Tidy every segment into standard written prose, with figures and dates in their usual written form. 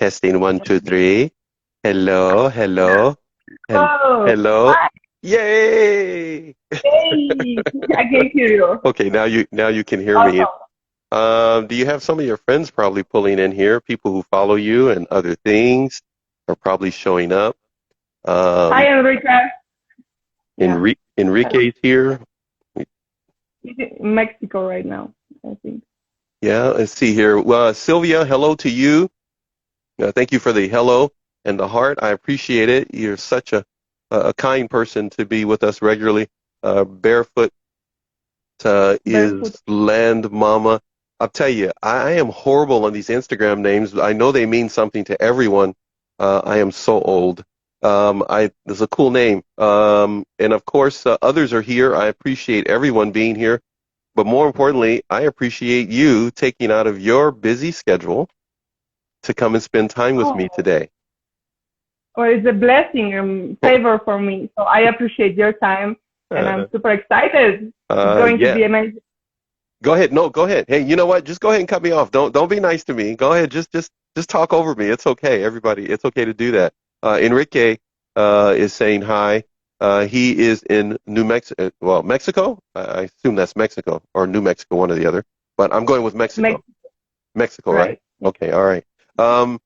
Testing 1, 2, 3. Hello, hello, Oh, hello. hi. Yay! Hey, I can hear you. Okay, now you can hear me. Awesome. Do you have some of your friends probably pulling in here? People who follow you and other things are probably showing up. Hi, Um, Enrique. Yeah, Enrique's here. he's in Mexico right now, I think. Yeah, let's see here. Well, Sylvia, hello to you. Thank you for the hello and the heart. I appreciate it. You're such a kind person to be with us regularly. Barefoot Barefoot. is land mama. I'll tell you, I am horrible on these Instagram names. I know they mean something to everyone. I am so old. It's a cool name. And of course, others are here. I appreciate everyone being here. But more importantly, I appreciate you taking out of your busy schedule to come and spend time with me Oh, today. well, it's a blessing, Oh, favor for me. So I appreciate your time, and I'm uh, super excited. It's going to yeah. be amazing. Go ahead. No, go ahead. Hey, you know what? Just go ahead and cut me off. Don't be nice to me. Go ahead. Just talk over me. It's okay, everybody. It's okay to do that. Enrique is saying hi. He is in New Mexico. Well, Mexico. I assume that's Mexico or New Mexico, one or the other. But I'm going with Mexico. Mex Mexico, right? right. Okay. All right. Um,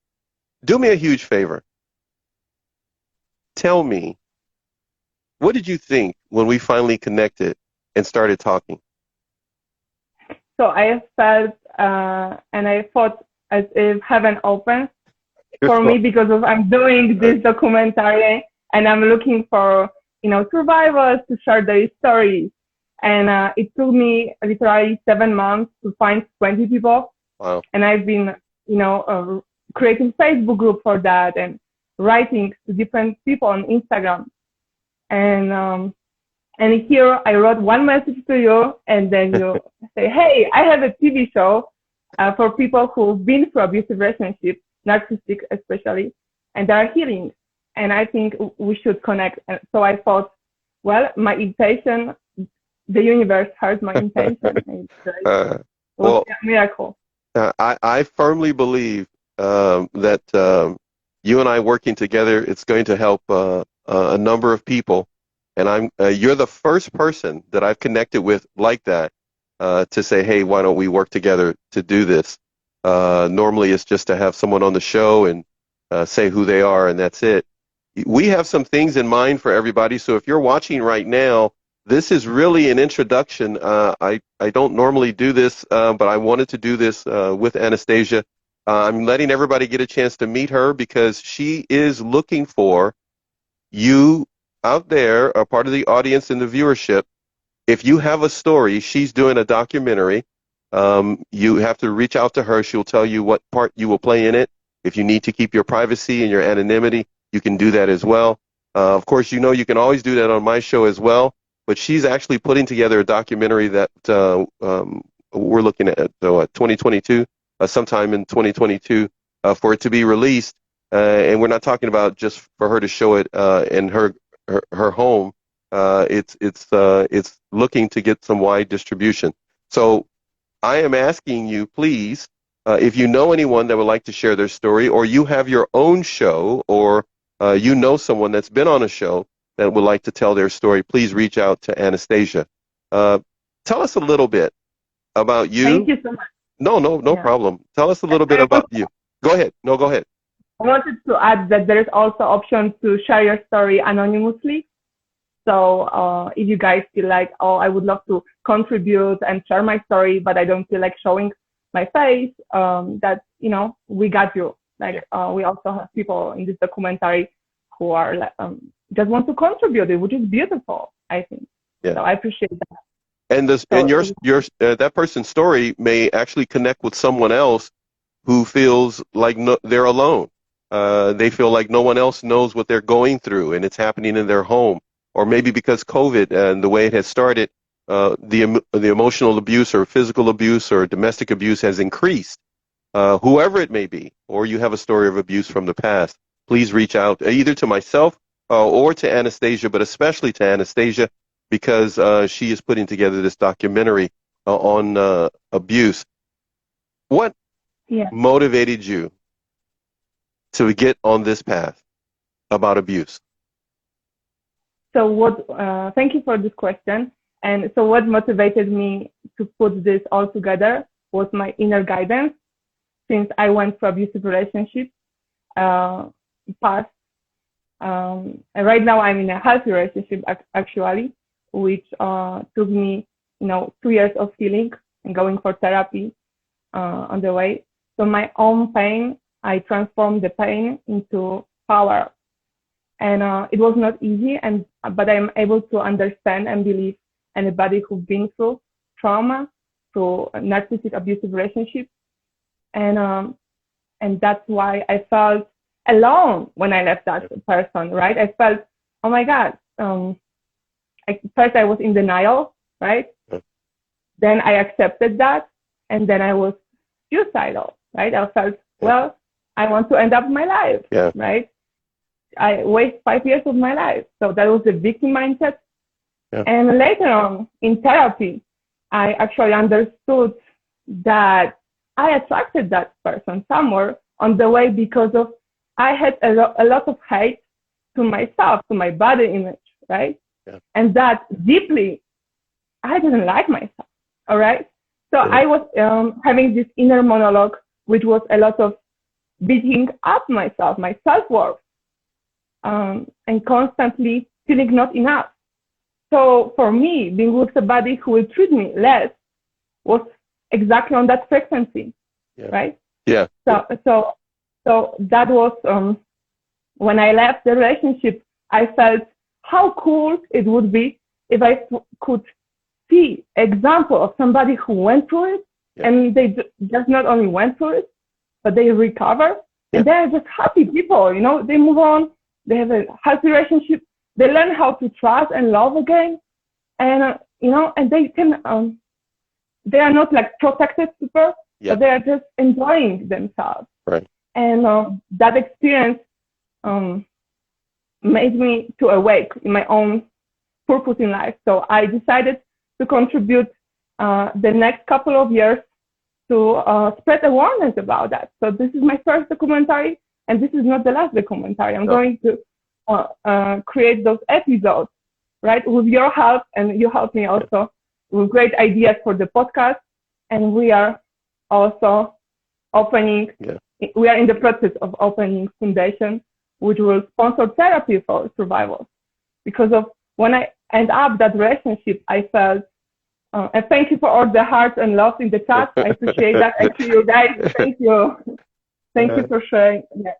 do me a huge favor. Tell me, what did you think when we finally connected and started talking? So I felt, and I thought as if heaven opened for me because of I'm doing this documentary and I'm looking for survivors to share their stories. And it took me literally 7 months to find 20 people. Wow. And I've been creating Facebook group for that and writing to different people on Instagram. And here I wrote one message to you, and then you say, "Hey, I have a TV show for people who've been through abusive relationships, narcissistic especially, and they are healing. And I think we should connect." And so I thought, well, my intention, the universe heard my intention. And Uh, it was well, a miracle. I firmly believe that you and I working together, it's going to help a number of people. And you're the first person that I've connected with like that to say, hey, why don't we work together to do this? Normally, it's just to have someone on the show and say who they are, and that's it. We have some things in mind for everybody. So if you're watching right now, this is really an introduction. I don't normally do this, but I wanted to do this with Anastasia. I'm letting everybody get a chance to meet her because she is looking for you out there, a part of the audience and the viewership. If you have a story, she's doing a documentary. You have to reach out to her. She'll tell you what part you will play in it. If you need to keep your privacy and your anonymity, you can do that as well. Of course, you can always do that on my show as well. But she's actually putting together a documentary that we're looking at 2022, sometime in 2022, for it to be released. And we're not talking about just for her to show it in her home. It's looking to get some wide distribution. So I am asking you, please, if you know anyone that would like to share their story, or you have your own show, or you know someone that's been on a show that would like to tell their story, please reach out to Anastasia. Tell us a little bit about Thank you. you so much. No Yeah. problem. Tell us a little bit I about you. Go ahead. No, go ahead. wanted to add that there is also option to share your story anonymously. So if you guys feel like, oh, I would love to contribute and share my story, but I don't feel like showing my face, that, we got you. Like, we also have people in this documentary who are just want to contribute, which is beautiful, I think. Yeah. So I appreciate that. And So your that person's story may actually connect with someone else who feels like they're alone. They feel like no one else knows what they're going through, and it's happening in their home. Or maybe because COVID and the way it has started, the emotional abuse or physical abuse or domestic abuse has increased. Whoever it may be, or you have a story of abuse from the past, please reach out either to myself or to Anastasia, but especially to Anastasia because she is putting together this documentary on abuse. What yeah. motivated you to get on this path about abuse? So thank you for this question. And so what motivated me to put this all together was my inner guidance, since I went through abusive relationships past. And right now I'm in a healthy relationship actually, which took me, 2 years of healing and going for therapy on the way. So my own pain, I transformed the pain into power. And it was not easy, but I'm able to understand and believe anybody who's been through trauma, through a narcissistic abusive relationship. And that's why I felt alone when I left that person, right? I felt, oh my God. First I was in denial, right? Then I accepted that, and then I was suicidal, right? I felt, well, I want to end up my life, right? I waste 5 years of my life. So that was the victim mindset. And later on in therapy, I actually understood that I attracted that person somewhere on the way because of I had a lot of hate to myself, to my body image, right? And that deeply, I didn't like myself, all right? So I was having this inner monologue, which was a lot of beating up myself, my self-worth, and constantly feeling not enough. So for me, being with somebody who will treat me less was exactly on that frequency, right? So that was when I left the relationship, I felt how cool it would be if I could see example of somebody who went through it, and they just not only went through it, but they recover, and they're just happy people, they move on, they have a healthy relationship, they learn how to trust and love again, and and they can, they are not like protected super, but they are just enjoying themselves. Right. And that experience made me to awake in my own purpose in life. So I decided to contribute the next couple of years to spread awareness about that. So this is my first documentary, and this is not the last documentary. I'm going to create those episodes, right, with your help, and you help me also with great ideas for the podcast. And we are also opening, we are in the process of opening foundation, which will sponsor therapy for survivors. Because of when I end up that relationship, I felt, and thank you for all the hearts and love in the chat. I appreciate that. Actually, you guys, thank you. Thank you for sharing. Yeah.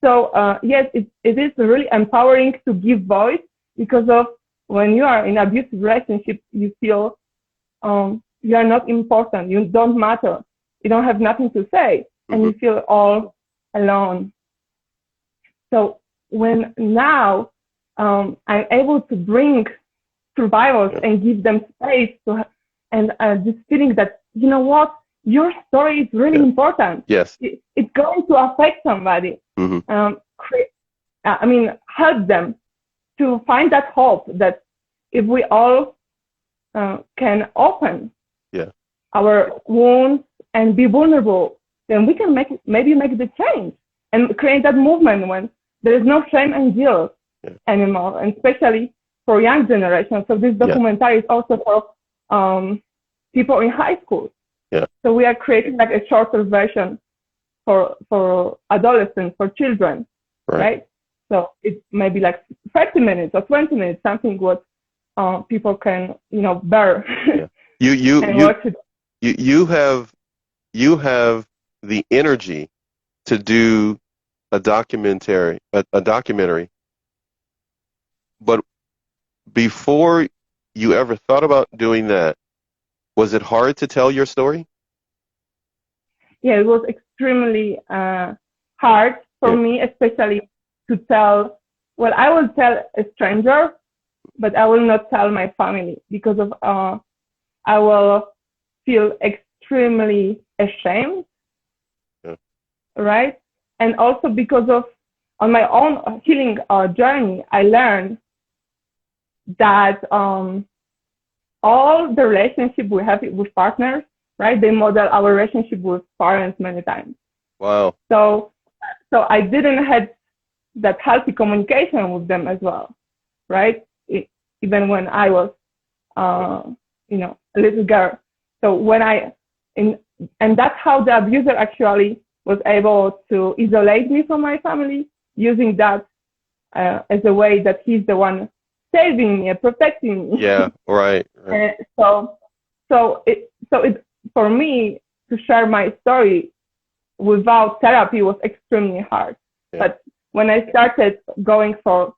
So yes, it is really empowering to give voice, because of when you are in abusive relationship, you feel you are not important. You don't matter. You don't have nothing to say, and you feel all alone. So when now I'm able to bring survivors and give them space to, and this feeling that, you know what, your story is really important. Yes. It's going to affect somebody. Help them to find that hope that if we all can open our wounds and be vulnerable, then we can maybe make the change and create that movement when there is no shame and guilt anymore, and especially for young generation. So this documentary is also for people in high school. So we are creating like a shorter version for adolescents, for children, right? So it's maybe like 30 minutes or 20 minutes, something what people can, bear. You have the energy to do a documentary, but before you ever thought about doing that, was it hard to tell your story? Yeah, it was extremely hard for me, especially to tell. Well, I will tell a stranger, but I will not tell my family, because of I will feel extremely ashamed, right? And also because of on my own healing journey, I learned that all the relationship we have with partners, right, they model our relationship with parents many times. Wow. So so I didn't have that healthy communication with them as well, right? Even when I was, a little girl. So and that's how the abuser actually was able to isolate me from my family, using that as a way that he's the one saving me and protecting me. Yeah, right. So it for me to share my story without therapy was extremely hard. Yeah. But when I started going for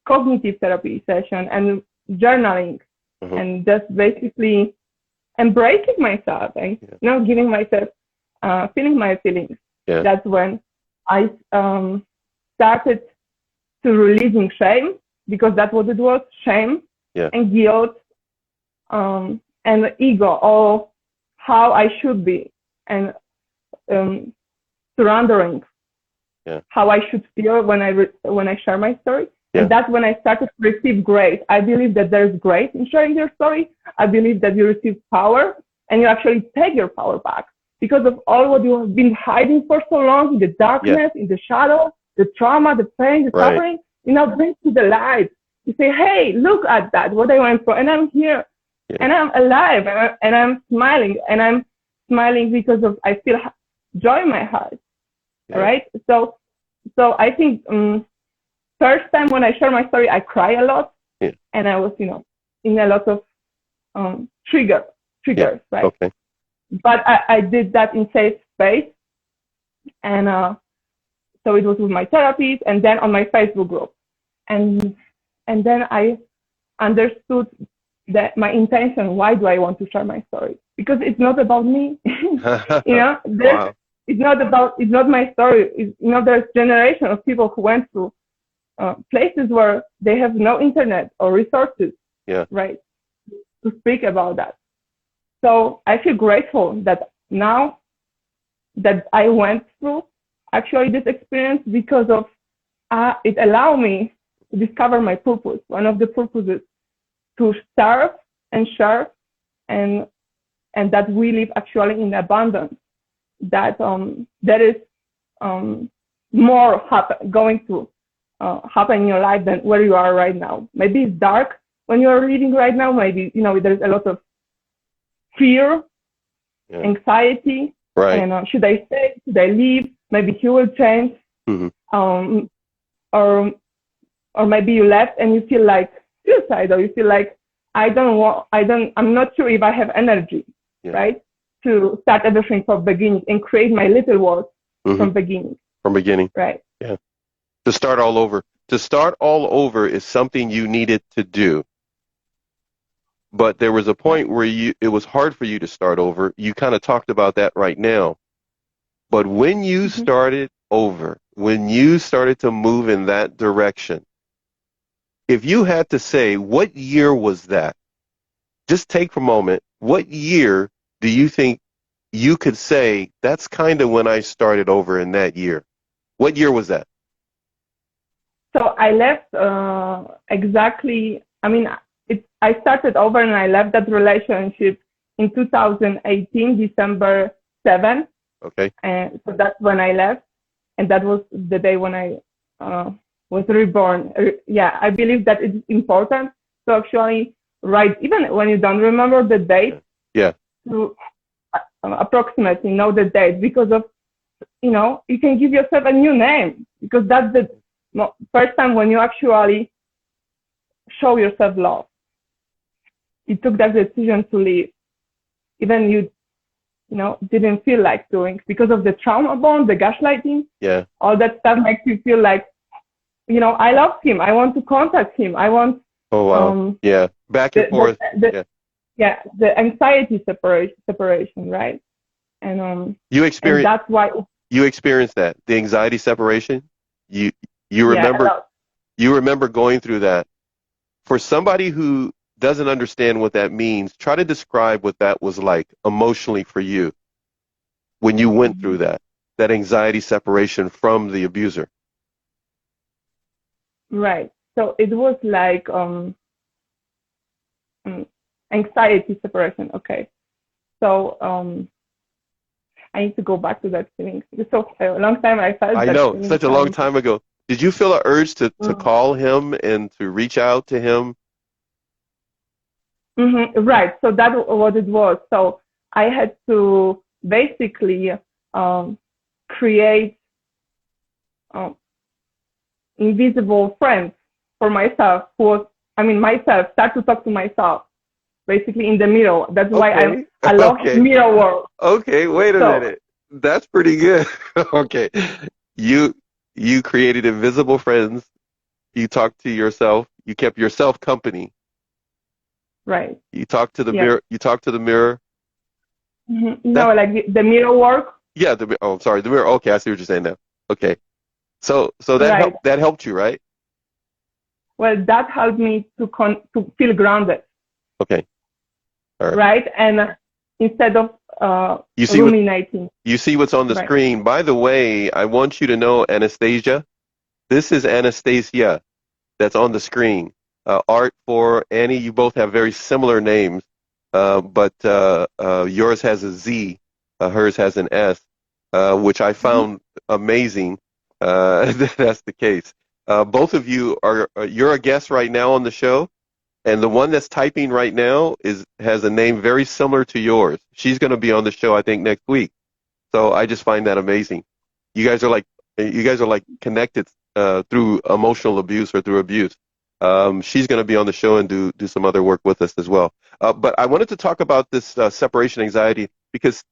cognitive therapy session and journaling, and just basically embracing myself and giving myself feeling my feelings, that's when I started to releasing shame, because that's what it was, shame and guilt and ego, or how I should be, and surrendering how I should feel when I share my story. And that's when I started to receive grace. I believe that there's grace in sharing your story. I believe that you receive power, and you actually take your power back because of all what you have been hiding for so long in the darkness, in the shadow, the trauma, the pain, the suffering. You now bring to the light. You say, hey, look at that, what I went through, and I'm here, and I'm alive, and I'm smiling, because of I feel joy in my heart. Right? So I think first time when I share my story, I cry a lot, and I was, in a lot of triggers, right? Okay. But I did that in safe space, and so it was with my therapist, and then on my Facebook group, and then I understood that my intention. Why do I want to share my story? Because it's not about me, Wow. It's not my story. There's generation of people who went through places where they have no internet or resources, right, to speak about that. So I feel grateful that now that I went through actually this experience, because of it allowed me to discover my purpose. One of the purposes to serve and share, and that we live actually in abundance. That there is more going to happen in your life than where you are right now. Maybe it's dark when you're living right now. Maybe there's a lot of fear, anxiety, and should I stay? Should I leave? Maybe he will change, or maybe you left and you feel like suicide, or you feel like I'm not sure if I have energy, right, to start everything from beginning and create my little world from beginning. From beginning. Right. Yeah. To start all over. To start all over is something you needed to do. But there was a point where it was hard for you to start over. You kind of talked about that right now. But when you started over, when you started to move in that direction, if you had to say, what year was that? Just take a moment. What year do you think you could say, that's kind of when I started over in that year? What year was that? So I left exactly, I started over and I left that relationship in 2018, December 7th. Okay. And so that's when I left. And that was the day when I was reborn. I believe that it's important to actually write, even when you don't remember the date, to approximately know the date, because of, you can give yourself a new name, because that's the first time when you actually show yourself love. You took that decision to leave, even you didn't feel like doing, because of the trauma bond, the gaslighting, all that stuff makes you feel like, I love him, I want to contact him, I want. Oh wow. Back and forth. The anxiety separation, right? And you experienced. That's why you experienced that, the anxiety separation. You remember. You remember going through that. For somebody who doesn't understand what that means, try to describe what that was like emotionally for you when you went through that anxiety separation from the abuser. Right. So it was like anxiety separation. Okay. So I need to go back to that feeling. It's so a long time I felt I that know, feeling. such a long time ago. Did you feel an urge to Mm. call him and to reach out to him? Right. So that's what it was. So I had to basically create um, invisible friends for myself. Myself, start to talk to myself, basically in the mirror. That's why Okay. I love Okay. mirror work. Okay, wait a So minute. That's pretty good. Okay. You you created invisible friends. You talked to yourself. You kept yourself company. right. You talked to the Yeah. mirror. You talked to the mirror. No, That like the mirror work. yeah, oh, sorry, the mirror. Okay, I see what you're saying now. Okay. So Right. that helped you, right? Well, that helped me to feel grounded, Okay. All right. right? And instead of You see what ruminating, you see what's on the right? screen. By the way, I want you to know, Anastasia, this is Anastacia that's on the screen. Art for Annie, you both have very similar names, but yours has a Z, hers has an S, which I Mm-hmm. found amazing. That that's the case. Both of you are you're a guest right now on the show, and the one that's typing right now has a name very similar to yours. She's going to be on the show, I think, next week. So I just find that amazing. You guys are like connected through emotional abuse or through abuse. She's going to be on the show and do some other work with us as well. But I wanted to talk about this separation anxiety because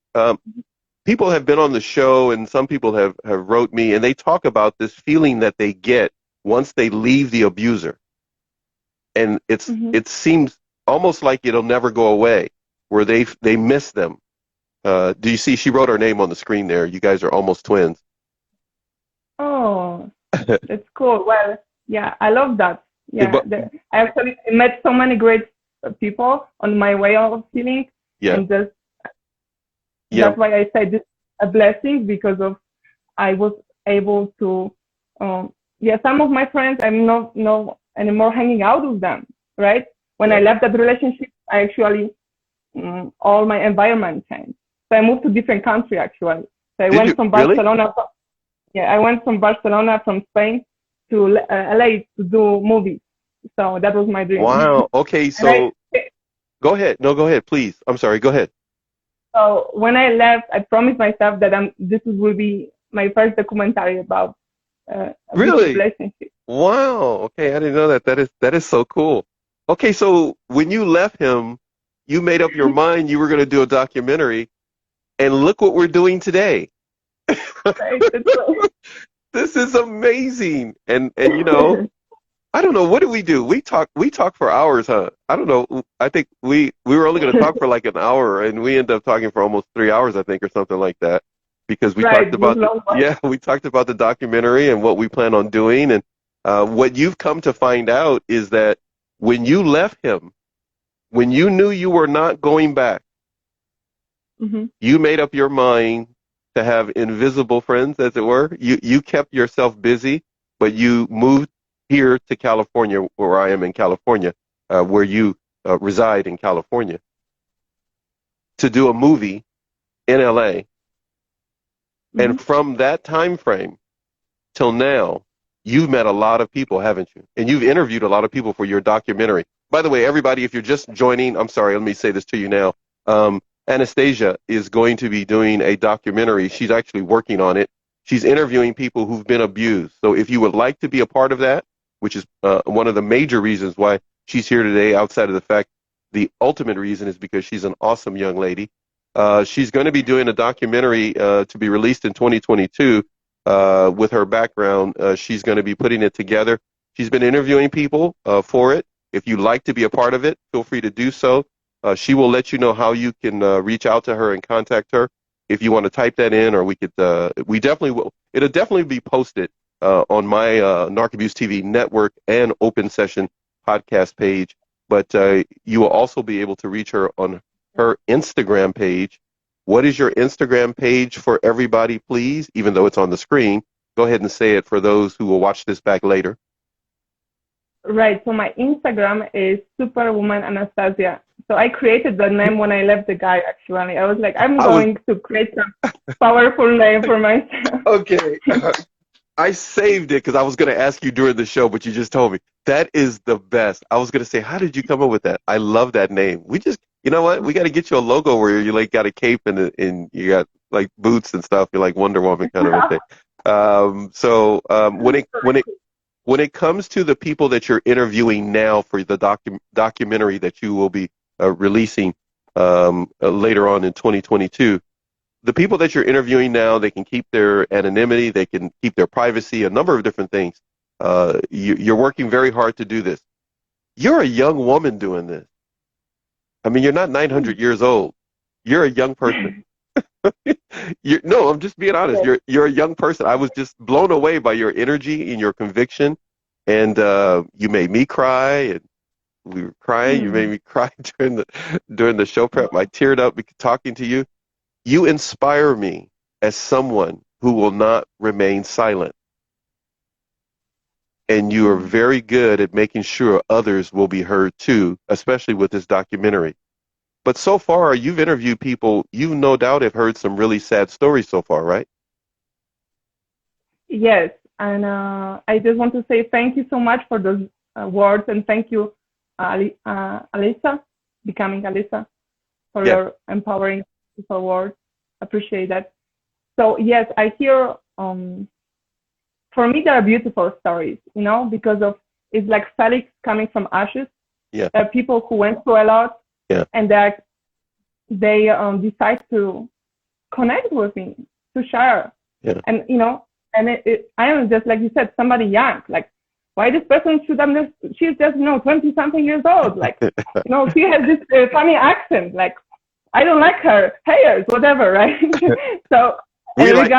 people have been on the show and some people have wrote me and they talk about this feeling that they get once they leave the abuser, and Mm-hmm. it seems almost like it'll never go away, where they miss them. Do you see? She wrote her name on the screen there. You guys are almost twins. Oh, that's cool. Well, yeah, I love that. Yeah, But I actually met so many great people on my way of healing, yeah, and just yeah, that's why I say this is a blessing because of I was able to. Yeah, some of my friends I'm not no anymore hanging out with them. Right when I yeah. left that relationship, I actually all my environment changed. So I moved to different country actually. So I Did went you from really? Barcelona. Yeah, I went from Barcelona, from Spain to LA to do movies. So that was my dream. Wow. Okay, And I, so go ahead. No, go ahead, please. I'm sorry. Go ahead. so when I left, I promised myself that this will be my first documentary about abusive Really? relationship. Wow. Okay, I didn't know that. That is so cool. Okay, so when you left him, you made up your mind you were going to do a documentary, and look what we're doing today. Right? This is amazing. And you know, I don't know, what do? We talk for hours, huh? I don't know. I think we were only going to talk for like an hour, and we ended up talking for almost 3 hours, I think, or something like that, because we Right, talked it was about long one. yeah, we talked about the documentary and what we plan on doing, and what you've come to find out is that when you left him, when you knew you were not going back, Mm-hmm. you made up your mind to have invisible friends, as it were. You kept yourself busy, but you moved here to California, where I am in California, where you reside in California, to do a movie in LA. Mm-hmm. And from that time frame till now, you've met a lot of people, haven't you? And you've interviewed a lot of people for your documentary. By the way, everybody, if you're just joining, I'm sorry, let me say this to you now. Anastasia is going to be doing a documentary. She's actually working on it. She's interviewing people who've been abused. So if you would like to be a part of that, which is one of the major reasons why she's here today, outside of the fact the ultimate reason is because she's an awesome young lady. She's going to be doing a documentary to be released in 2022 with her background. She's going to be putting it together. She's been interviewing people for it. If you'd like to be a part of it, feel free to do so. She will let you know how you can reach out to her and contact her. If you want to type that in, or we definitely will. It'll definitely be posted on my Narc Abuse TV network and Open Session podcast page. But you will also be able to reach her on her Instagram page. What is your Instagram page for everybody, please? Even though it's on the screen, go ahead and say it for those who will watch this back later. Right. So my Instagram is Superwoman Anastasia. So I created the name when I left the guy, actually. I was like, I'm I was going to create some powerful name for myself. okay. I saved it because I was going to ask you during the show, but you just told me. That is the best. I was going to say, how did you come up with that? I love that name. We just, you know what? We got to get you a logo where you like got a cape and you got like boots and stuff. You're like Wonder Woman kind of a thing. When it comes to the people that you're interviewing now for the documentary that you will be releasing later on in 2022, the people that you're interviewing now, they can keep their anonymity, they can keep their privacy, a number of different things. You're working very hard to do this. You're a young woman doing this. I mean, you're not 900 years old. You're a young person. No, I'm just being honest. You're a young person. I was just blown away by your energy and your conviction, and you made me cry, and we were crying. You made me cry during the show prep. I teared up talking to you. You inspire me as someone who will not remain silent. And you are very good at making sure others will be heard too, especially with this documentary. But so far, you've interviewed people, you no doubt have heard some really sad stories so far, right? Yes. And I just want to say thank you so much for those words. And thank you, Alisa, becoming Alisa, for your empowering words. Appreciate that. So yes, I hear, for me, there are beautiful stories, you know, because of, it's like Felix coming from ashes. Yeah. There are people who went through a lot, and they decide to connect with me, to share. Yeah. And, you know, and I am just, like you said, somebody young, like, why this person should understand? She's just, you know, 20-something years old. Like, you know, she has this funny accent. Like, I don't like her. Haters, whatever, right? So, we like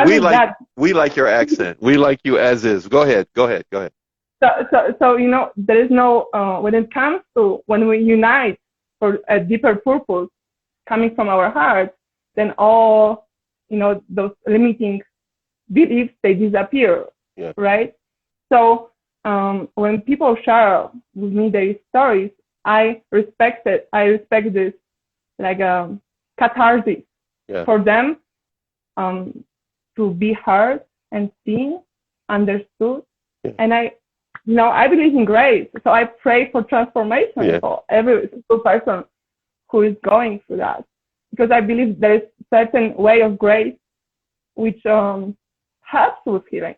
your accent. We like you as is. Go ahead. So you know, there is no, when it comes to, when we unite for a deeper purpose coming from our heart, then all, you know, those limiting beliefs, they disappear, right? So when people share with me their stories, I respect it. I respect this, like catharsis for them to be heard and seen, understood. And I believe in grace. So I pray for transformation for every single person who is going through that. Because I believe there is a certain way of grace which helps with healing.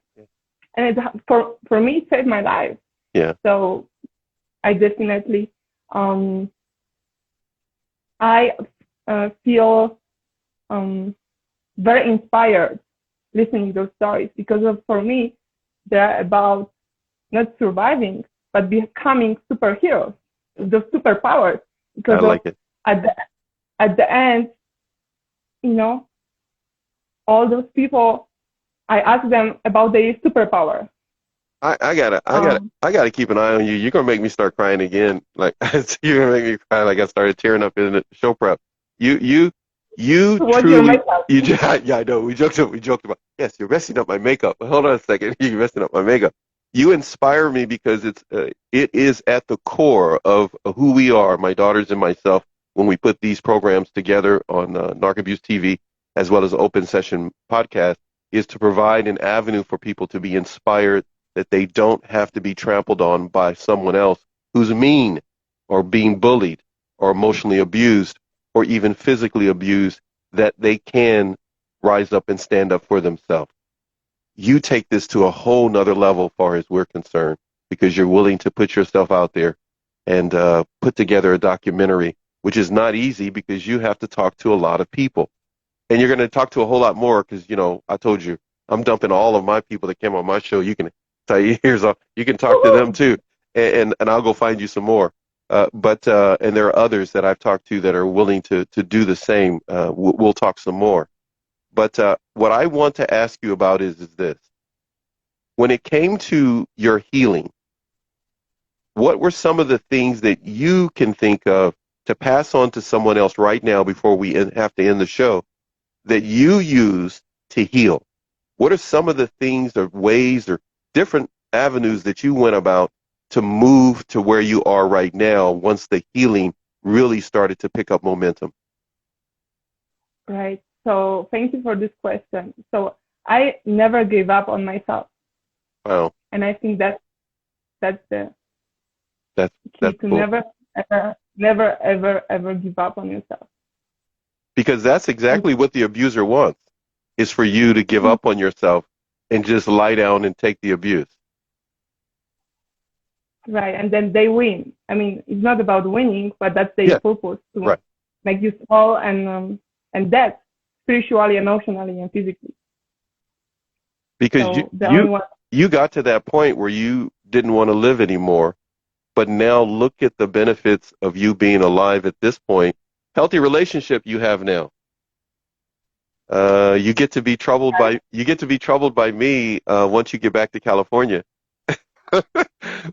And for me, it saved my life. So I definitely, I feel very inspired listening to those stories, because for me, they're about not surviving, but becoming superheroes, those superpowers. Because I like it. At the end, you know, all those people, I ask them about their superpower. I gotta keep an eye on you. You're gonna make me start crying again. Like you're gonna make me cry. Like I started tearing up in the show prep. You truly. I know. We joked about. Yes, you're messing up my makeup. Hold on a second. You're messing up my makeup. You inspire me because it is at the core of who we are, my daughters and myself, when we put these programs together on Narc Abuse TV as well as Open Session Podcast, is to provide an avenue for people to be inspired, that they don't have to be trampled on by someone else who's mean or being bullied or emotionally abused or even physically abused, that they can rise up and stand up for themselves. You take this to a whole nother level as far as we're concerned, because you're willing to put yourself out there and put together a documentary, which is not easy because you have to talk to a lot of people. And you're going to talk to a whole lot more because, you know, I told you, I'm dumping all of my people that came on my show. You can tell you you can talk to them too, and I'll go find you some more. But and there are others that I've talked to that are willing to do the same. We'll talk some more. But what I want to ask you about is this. When it came to your healing, what were some of the things that you can think of to pass on to someone else right now before we have to end the show that you use to heal? What are some of the things or ways or different avenues that you went about to move to where you are right now once the healing really started to pick up momentum? Right. So thank you for this question. So I never gave up on myself. Wow. And I think that's the That's key to cool. never, ever give up on yourself. Because that's exactly what the abuser wants, is for you to give up on yourself and just lie down and take the abuse. Right. And then they win. I mean, it's not about winning, but that's their Yeah. purpose, to Right. make you small and dead, spiritually, emotionally, and physically. Because So the only one. you got to that point where you didn't want to live anymore, but now look at the benefits of you being alive at this point. Healthy relationship you have now. You get to be troubled by me once you get back to California.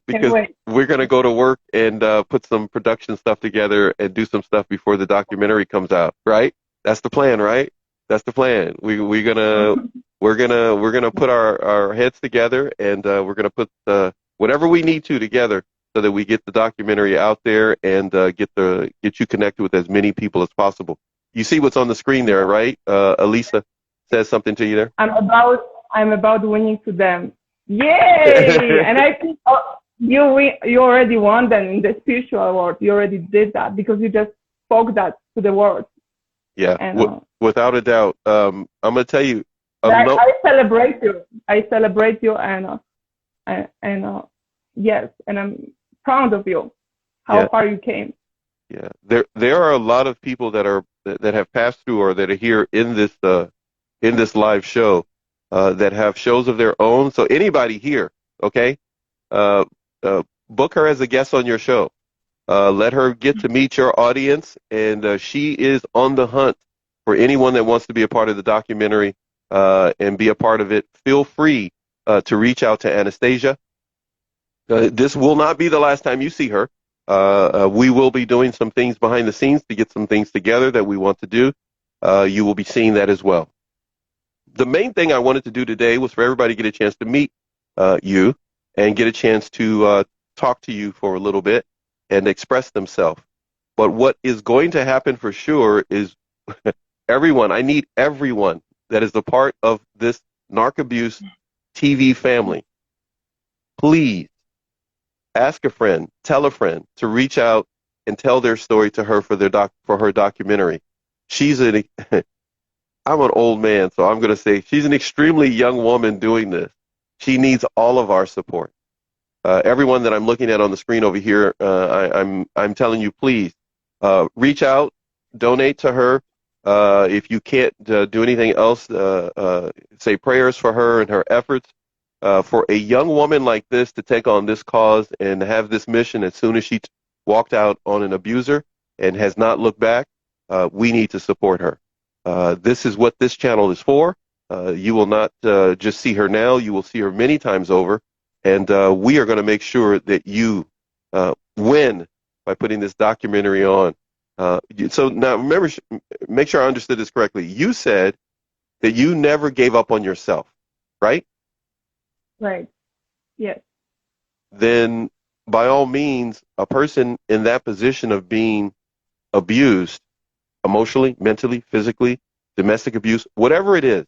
Because we're going to go to work and put some production stuff together and do some stuff before the documentary comes out, right? That's the plan, right? That's the plan. We're gonna put our heads together, and we're gonna put whatever we need to together so that we get the documentary out there and get you connected with as many people as possible. You see what's on the screen there, right? Elisa says something to you there. I'm about winning to them. Yay! And I think you already won them in the spiritual world. You already did that because you just spoke that to the world. Yeah, and, without a doubt. I'm going to tell you. I celebrate you. I celebrate you, and yes, and I'm proud of you. How far you came. Yeah, there are a lot of people that have passed through or that are here in this live show that have shows of their own. So anybody here, okay, book her as a guest on your show. Let her get to meet your audience, and she is on the hunt for anyone that wants to be a part of the documentary and be a part of it. Feel free to reach out to Anastasia. This will not be the last time you see her. We will be doing some things behind the scenes to get some things together that we want to do. You will be seeing that as well. The main thing I wanted to do today was for everybody to get a chance to meet you and get a chance to talk to you for a little bit and express themselves. But what is going to happen for sure is I need everyone that is a part of this Narc Abuse TV family. Please ask a friend, tell a friend to reach out and tell their story to her for her documentary. I'm an old man, so I'm going to say she's an extremely young woman doing this. She needs all of our support. Everyone that I'm looking at on the screen over here, I'm telling you, please reach out, donate to her. If you can't do anything else, say prayers for her and her efforts. For a young woman like this to take on this cause and have this mission as soon as she walked out on an abuser and has not looked back, we need to support her. This is what this channel is for. You will not just see her now. You will see her many times over. And we are going to make sure that you win by putting this documentary on. So now, remember, make sure I understood this correctly. You said that you never gave up on yourself, right? Right. Yes. Then, by all means, a person in that position of being abused emotionally, mentally, physically, domestic abuse, whatever it is,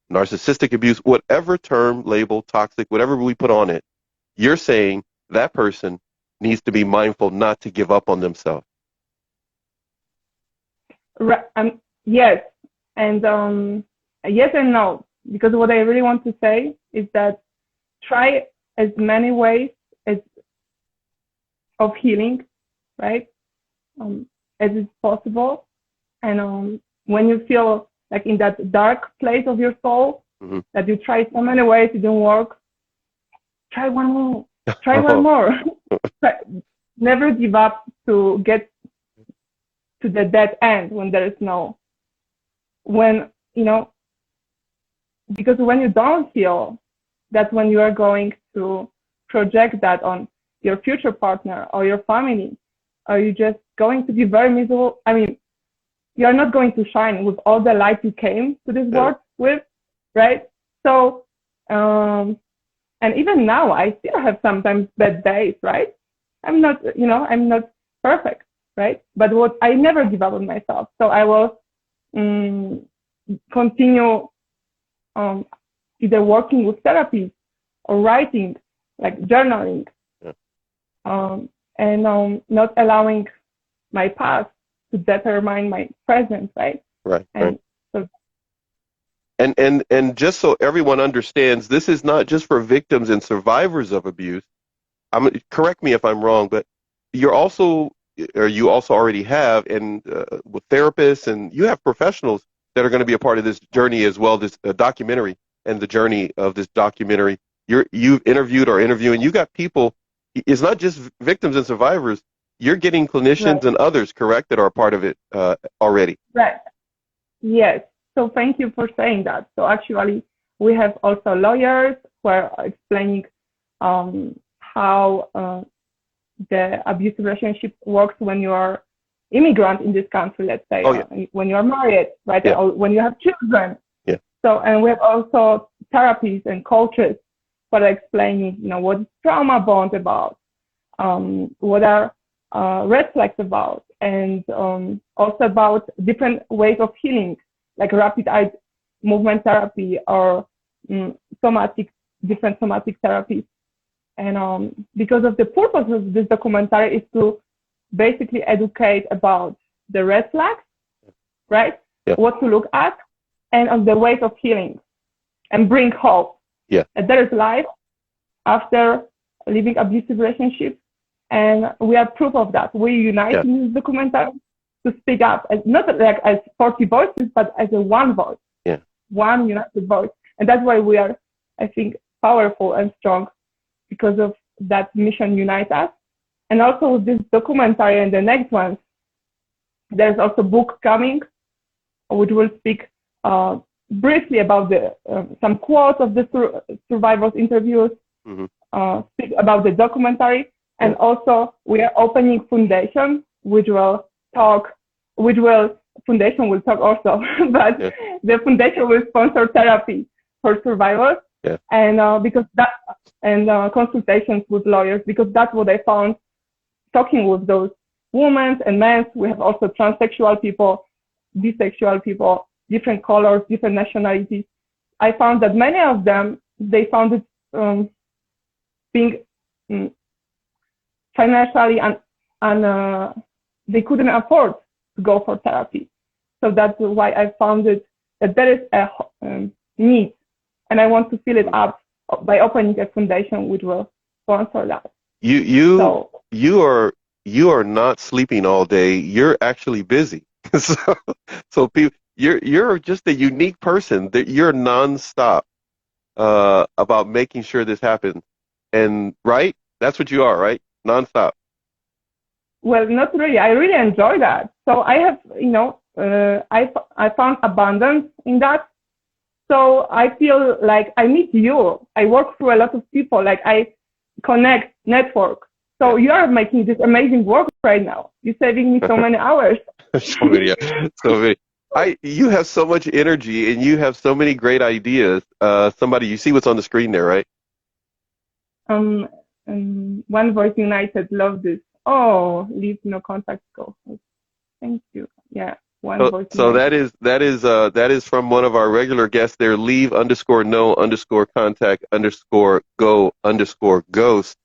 narcissistic abuse, whatever term, label, toxic, whatever we put on it, you're saying that person needs to be mindful not to give up on themselves. Right. Yes. And yes and no. Because what I really want to say is that try as many ways of healing, right, as is possible. And when you feel like in that dark place of your soul, that you try so many ways, it didn't work, try one more. Try one more. Never give up to get to the dead end when there is no, because when you don't heal, that's when you are going to project that on your future partner or your family. Or you're just going to be very miserable. I mean, you're not going to shine with all the light you came to this world with, right? So, and And even now, I still have sometimes bad days, right? I'm not, I'm not perfect, right? But what I never give up on myself. So I will continue either working with therapy or writing, like journaling, and not allowing my past to determine my present, right? Right. And right. so, And just so everyone understands, this is not just for victims and survivors of abuse. Correct me if I'm wrong, but you also already have, and with therapists, and you have professionals that are going to be a part of this journey as well, this documentary and the journey of this documentary. You've interviewed or interviewing. You got people. It's not just victims and survivors. You're getting clinicians right. and others, correct, that are a part of it already. Right. Yes. So thank you for saying that. So actually, we have also lawyers who are explaining how the abusive relationship works when you are immigrant in this country, let's say, when you are married, right, or when you have children. Yeah. So, and we have also therapies and coaches who are explaining, what is trauma bond about, what are red flags about, and also about different ways of healing, like rapid eye movement therapy or different somatic therapies. And because of the purpose of this documentary is to basically educate about the red flags, right? Yeah. What to look at, and on the ways of healing, and bring hope. Yeah. That there is life after living abusive relationships, and we are proof of that. We unite in this documentary to speak up, not like as 40 voices, but as a one voice, one united voice. And that's why we are, I think, powerful and strong, because of that mission unite us. And also with this documentary and the next one, there's also a book coming, which will speak briefly about some quotes of the survivors' interviews, speak about the documentary, and also we are opening foundation, foundation will talk also, but the foundation will sponsor therapy for survivors, and because that, and consultations with lawyers, because that's what I found talking with those women and men. We have also transsexual people, bisexual people, different colors, different nationalities. I found that many of them, they found it being financially and they couldn't afford to go for therapy. So that's why I found it that there is a need, and I want to fill it up by opening a foundation which will sponsor that. You are not sleeping all day. You're actually busy. so people, you're just a unique person. That you're nonstop about making sure this happens. And right, that's what you are, right? Nonstop. Well, not really. I really enjoy that. So I have, I found abundance in that. So I feel like I meet you. I work through a lot of people. Like I connect, network. So you are making this amazing work right now. You're saving me so many hours. so many. You have so much energy and you have so many great ideas. You see what's on the screen there, right? One Voice United, love this. Oh, leave no contact go. Thank you. Yeah. So that is from one of our regular guests there. Leave_no_contact_go_ghost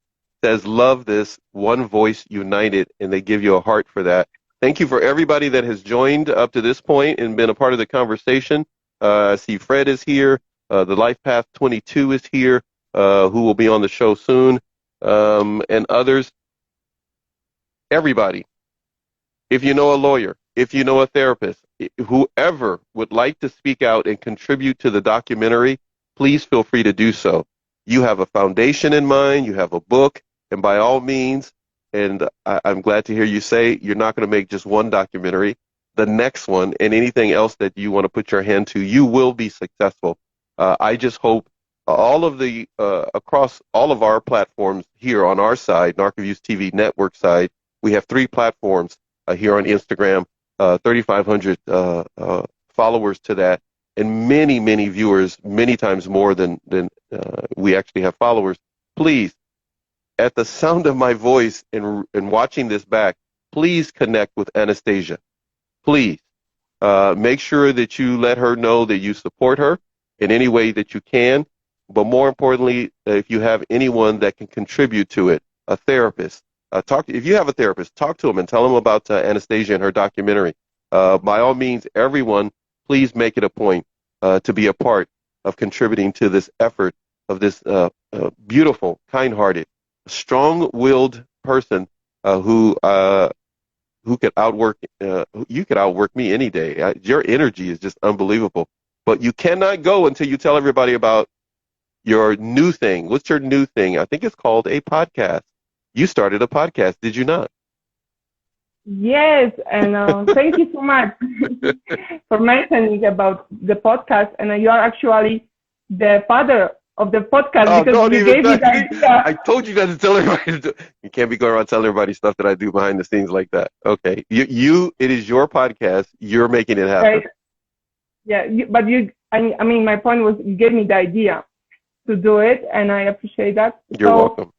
says, love this, One Voice United, and they give you a heart for that. Thank you for everybody that has joined up to this point and been a part of the conversation. I see Fred is here. The Life Path 22 is here, who will be on the show soon, and others. Everybody, if you know a lawyer, if you know a therapist, whoever would like to speak out and contribute to the documentary, please feel free to do so. You have a foundation in mind, you have a book, and by all means, and I'm glad to hear you say you're not going to make just one documentary. The next one and anything else that you want to put your hand to, you will be successful. I just hope all of the across all of our platforms here on our side, Narcoviews TV network side, we have 3 platforms here on Instagram, 3,500 followers to that, and many, many viewers, many times more than we actually have followers. Please, at the sound of my voice and watching this back, please connect with Anastasia. Please. Make sure that you let her know that you support her in any way that you can. But more importantly, if you have anyone that can contribute to it, a therapist, if you have a therapist, talk to them and tell them about Anastasia and her documentary. By all means, everyone, please make it a point to be a part of contributing to this effort of this beautiful, kind-hearted, strong-willed person who could outwork, you could outwork me any day. Your energy is just unbelievable. But you cannot go until you tell everybody about your new thing. What's your new thing? I think it's called a podcast. You started a podcast, did you not? Yes, and thank you so much for mentioning about the podcast. And you are actually the father of the podcast because you gave me the idea. I told you guys to tell everybody. You can't be going around telling everybody stuff that I do behind the scenes like that. Okay, it is your podcast. You're making it happen. Right. Yeah, I mean, my point was you gave me the idea to do it, and I appreciate that. You're welcome.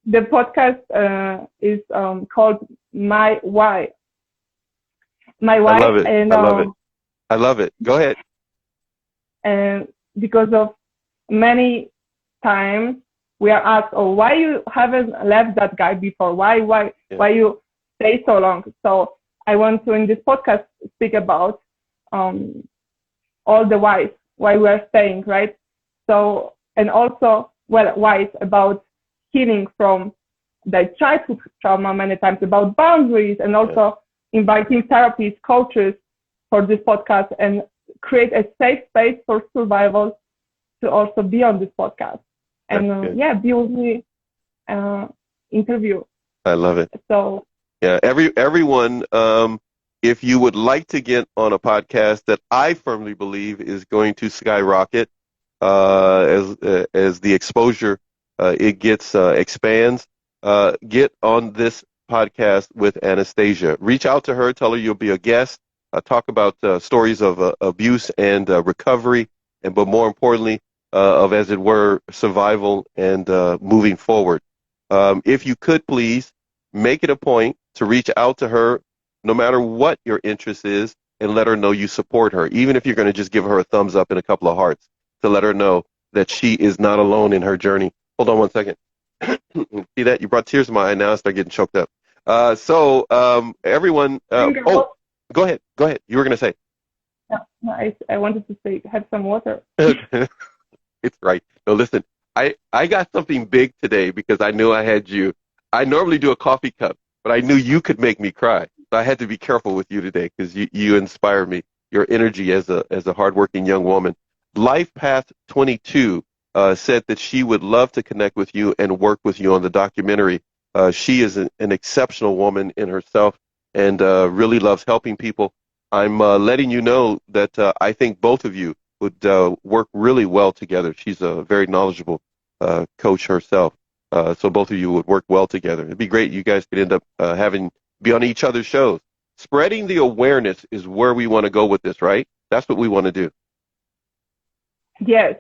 The podcast is called My Why. My Why. I love it. And, I love it. I love it. Go ahead. And because of many times we are asked, "Oh, why you haven't left that guy before? Why you stay so long?" So I want to in this podcast speak about all the whys, why we are staying, right? So and also whys about healing from the childhood trauma many times, about boundaries, and also inviting therapists, coaches for this podcast and create a safe space for survivors to also be on this podcast and be with me interview. I love it. So everyone, if you would like to get on a podcast that I firmly believe is going to skyrocket as the exposure it gets expands, get on this podcast with Anastasia. Reach out to her, tell her you'll be a guest, talk about stories of abuse and recovery, but more importantly, of, as it were, survival and moving forward. If you could please make it a point to reach out to her, no matter what your interest is, and let her know you support her, even if you're going to just give her a thumbs up and a couple of hearts to let her know that she is not alone in her journey. Hold on one second. See that? You brought tears to my eye. Now I start getting choked up. Everyone, go ahead. You were going to say. No, I wanted to say, have some water. It's right. No, listen, I got something big today because I knew I had you. I normally do a coffee cup, but I knew you could make me cry. So I had to be careful with you today because you inspire me. Your energy as a hardworking young woman. Life Path 22 said that she would love to connect with you and work with you on the documentary. She is an exceptional woman in herself and really loves helping people. I'm letting you know that I think both of you would work really well together. She's a very knowledgeable coach herself. So both of you would work well together. It'd be great. You guys could end up be on each other's shows. Spreading the awareness is where we want to go with this, right? That's what we want to do. Yes.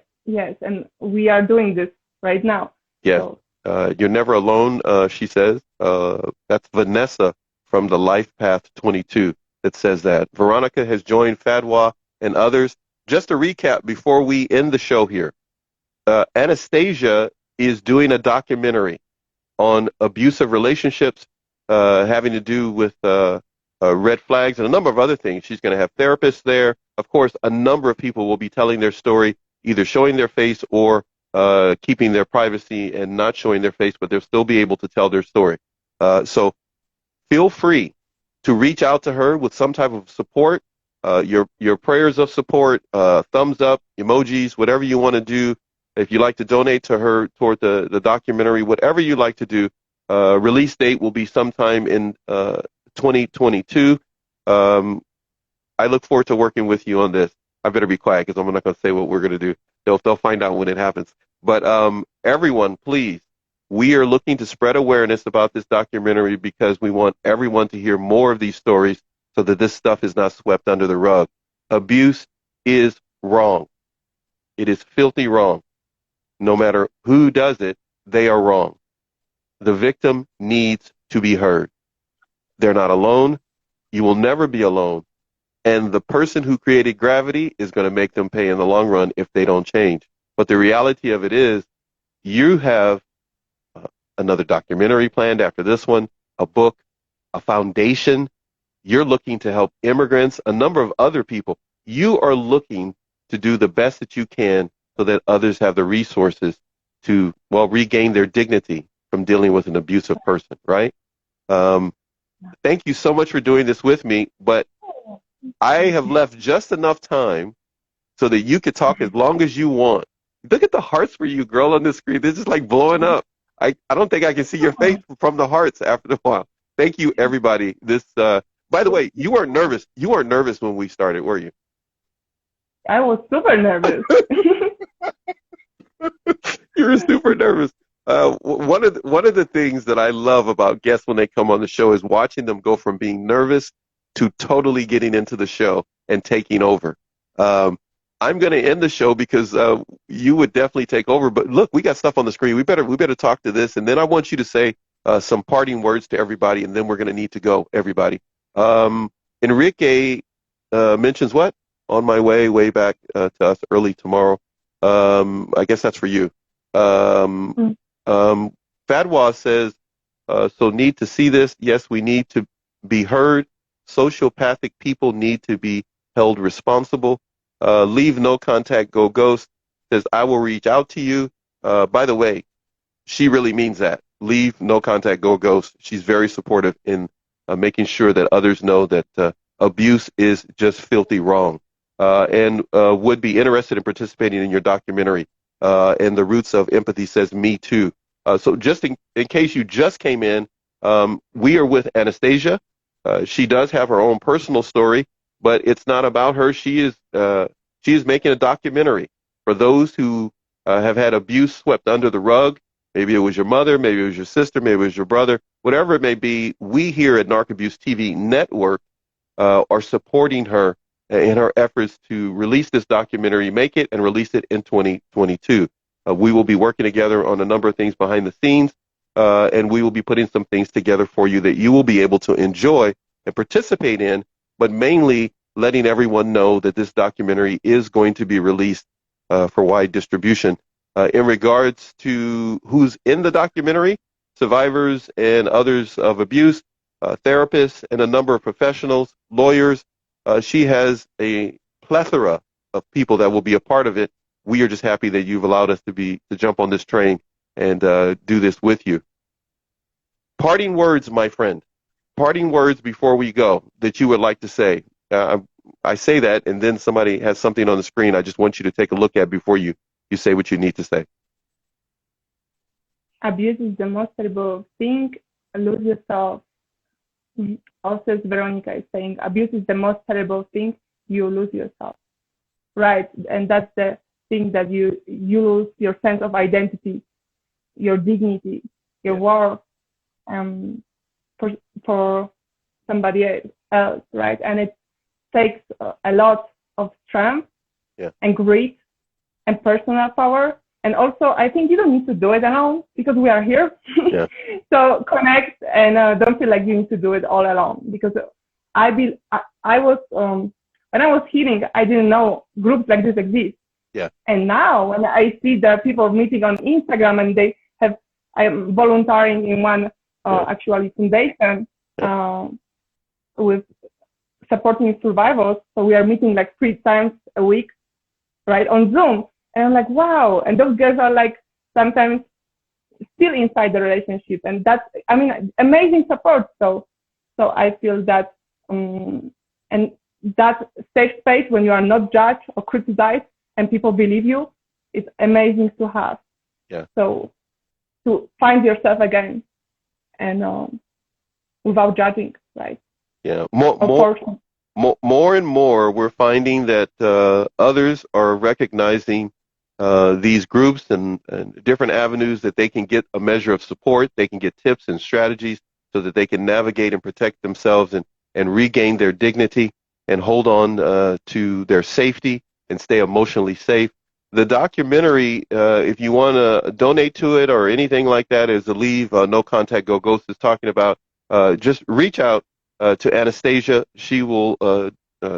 And we are doing this right now. Yes. So. You're never alone, she says. That's Vanessa from the Life Path 22 that says that. Veronica has joined Fadwa and others. Just to recap before we end the show here, Anastasia is doing a documentary on abusive relationships having to do with red flags and a number of other things. She's going to have therapists there. Of course, a number of people will be telling their story, either showing their face or keeping their privacy and not showing their face, but they'll still be able to tell their story. So feel free to reach out to her with some type of support, your prayers of support, thumbs up, emojis, whatever you want to do. If you like to donate to her toward the documentary, whatever you like to do, release date will be sometime in 2022. I look forward to working with you on this. I better be quiet because I'm not going to say what we're going to do. They'll find out when it happens. But everyone, please, we are looking to spread awareness about this documentary because we want everyone to hear more of these stories so that this stuff is not swept under the rug. Abuse is wrong. It is filthy wrong. no matter who does it, they are wrong. The victim needs to be heard. They're not alone. You will never be alone. And the person who created gravity is going to make them pay in the long run if they don't change. But the reality of it is, you have another documentary planned after this one, a book, a foundation. You're looking to help immigrants, a number of other people. You are looking to do the best that you can so that others have the resources to, well, regain their dignity from dealing with an abusive person, right? Thank you so much for doing this with me, but I have left just enough time so that you could talk as long as you want. Look at the hearts for you, girl, on the screen. They're just like blowing up. I don't think I can see your face from the hearts after a while. Thank you, everybody. By the way, you weren't nervous. You weren't nervous when we started, were you? I was super nervous. You were super nervous. One of the things that I love about guests when they come on the show is watching them go from being nervous to totally getting into the show and taking over. I'm going to end the show because you would definitely take over. But look, we got stuff on the screen. We better talk to this, and then I want you to say some parting words to everybody, and then we're going to need to go, everybody. Enrique mentions what? On my way back to us early tomorrow. I guess that's for you. Fadwa says, so need to see this. Yes, we need to be heard. Sociopathic people need to be held responsible. Leave no contact, go ghost. Says, I will reach out to you. By the way, she really means that. Leave no contact, go ghost. She's very supportive in making sure that others know that abuse is just filthy wrong. And would be interested in participating in your documentary. And the Roots of Empathy says, me too. So just in case you just came in, we are with Anastasia. She does have her own personal story, but it's not about her. She is making a documentary for those who have had abuse swept under the rug. Maybe it was your mother, maybe it was your sister, maybe it was your brother, whatever it may be. We here at Narc Abuse TV Network are supporting her in her efforts to release this documentary, make it, and release it in 2022. We will be working together on a number of things behind the scenes, and we will be putting some things together for you that you will be able to enjoy and participate in, but mainly letting everyone know that this documentary is going to be released for wide distribution. In regards to who's in the documentary, survivors and others of abuse, therapists, and a number of professionals, lawyers, she has a plethora of people that will be a part of it. We are just happy that you've allowed us to jump on this train and do this with you. Parting words, my friend. Parting words before we go that you would like to say. I say that, and then somebody has something on the screen I just want you to take a look at before you say what you need to say. Abuse is the most terrible thing. Lose yourself. Also, Veronica is saying, abuse is the most terrible thing. You lose yourself. Right, and that's the thing, that you lose your sense of identity, your dignity, your worth for somebody else, right? And it takes a lot of strength and grit and personal power. And also, I think you don't need to do it alone because we are here. Yeah. So connect and don't feel like you need to do it all alone. Because I was when I was healing, I didn't know groups like this exist. Yeah. And now when I see the people meeting on Instagram and I am volunteering in one actually foundation with supporting survivors. So we are meeting like 3 times a week, right, on Zoom. And I'm like, wow. And those girls are like sometimes still inside the relationship. And that's, I mean, amazing support. So I feel that, and that safe space when you are not judged or criticized and people believe you, is amazing to have. Yeah. So to find yourself again and without judging, right? Yeah. More and more, we're finding that others are recognizing these groups and different avenues that they can get a measure of support. They can get tips and strategies so that they can navigate and protect themselves and regain their dignity and hold on to their safety and stay emotionally safe. the documentary, if you want to donate to it or anything like that, is the Leave No Contact Go Ghost is talking about. Just reach out to Anastasia. She will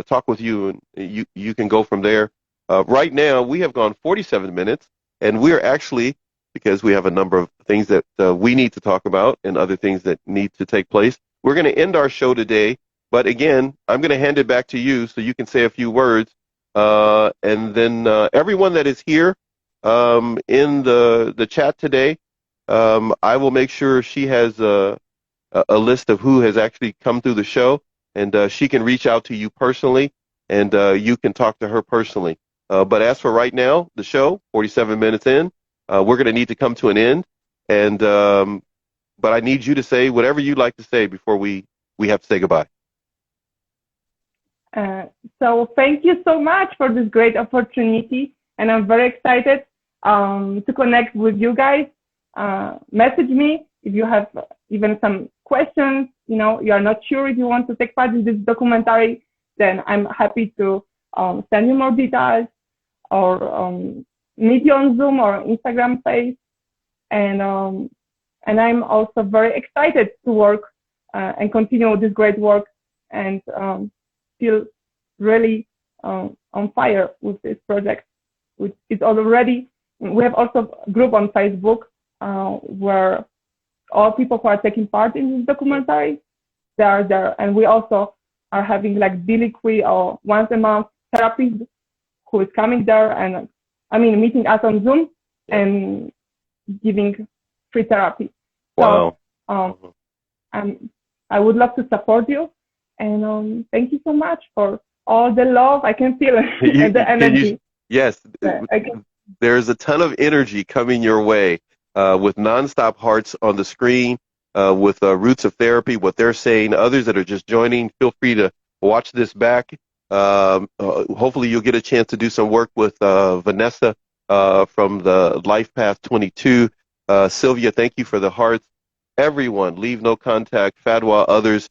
talk with you, and you can go from there. Right now, we have gone 47 minutes, and we're actually, because we have a number of things that we need to talk about and other things that need to take place, we're going to end our show today. But again, I'm going to hand it back to you so you can say a few words. And then everyone that is here in the chat today, I will make sure she has a list of who has actually come through the show, and she can reach out to you personally, and you can talk to her personally. But as for right now, the show, 47 minutes in, we're going to need to come to an end. And but I need you to say whatever you'd like to say before we have to say goodbye. So thank you so much for this great opportunity, and I'm very excited to connect with you guys. Message me if you have even some questions. You know, you are not sure if you want to take part in this documentary, then I'm happy to send you more details, or meet you on Zoom or Instagram page. And I'm also very excited to work and continue this great work, and feel really on fire with this project, which is already, we have also a group on Facebook where all people who are taking part in this documentary, they are there. And we also are having like daily or once a month therapist who is coming there and, meeting us on Zoom and giving free therapy. Wow. So I would love to support you. And thank you so much for all the love I can feel and the energy. Yes, there's a ton of energy coming your way with nonstop hearts on the screen, with Roots of Therapy, what they're saying. Others that are just joining, feel free to watch this back. Hopefully you'll get a chance to do some work with Vanessa from the Life Path 22. Sylvia, thank you for the hearts. Everyone, Leave No Contact, Fadwa, others.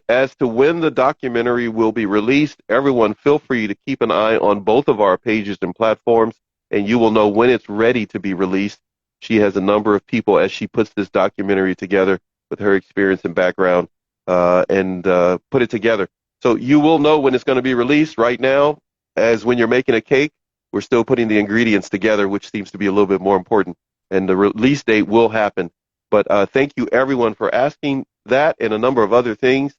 As to when the documentary will be released, everyone feel free to keep an eye on both of our pages and platforms, and you will know when it's ready to be released. She has a number of people as she puts this documentary together with her experience and background and put it together. So you will know when it's going to be released. Right now, as when you're making a cake, we're still putting the ingredients together, which seems to be a little bit more important, and the release date will happen. But thank you, everyone, for asking that and a number of other things.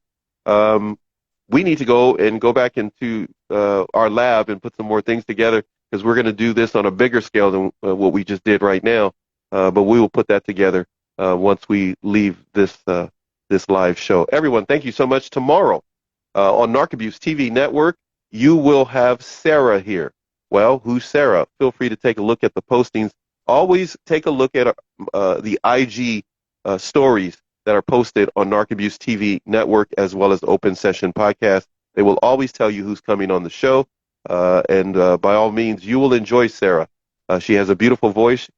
We need to go back into our lab and put some more things together, because we're going to do this on a bigger scale than what we just did right now. But we will put that together once we leave this live show. Everyone, thank you so much. Tomorrow on Narcabuse TV Network, you will have Sarah here. Well, who's Sarah? Feel free to take a look at the postings. Always take a look at the IG stories that are posted on Narcabuse TV Network, as well as Open Session Podcast. They will always tell you who's coming on the show, and by all means, you will enjoy Sarah. She has a beautiful voice.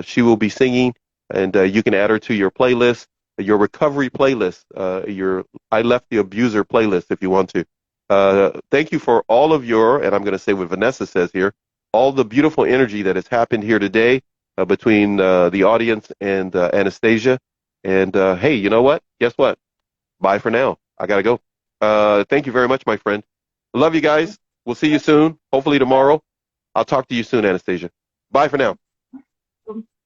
She will be singing, and you can add her to your playlist, your recovery playlist, your I Left the Abuser playlist if you want to. Thank you for all of your, and I'm going to say what Vanessa says here, all the beautiful energy that has happened here today between the audience and Anastasia. And hey, you know what? Guess what? Bye for now. I got to go. Thank you very much, my friend. Love you guys. We'll see you soon, hopefully tomorrow. I'll talk to you soon, Anastasia. Bye for now.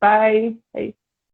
Bye. Hey.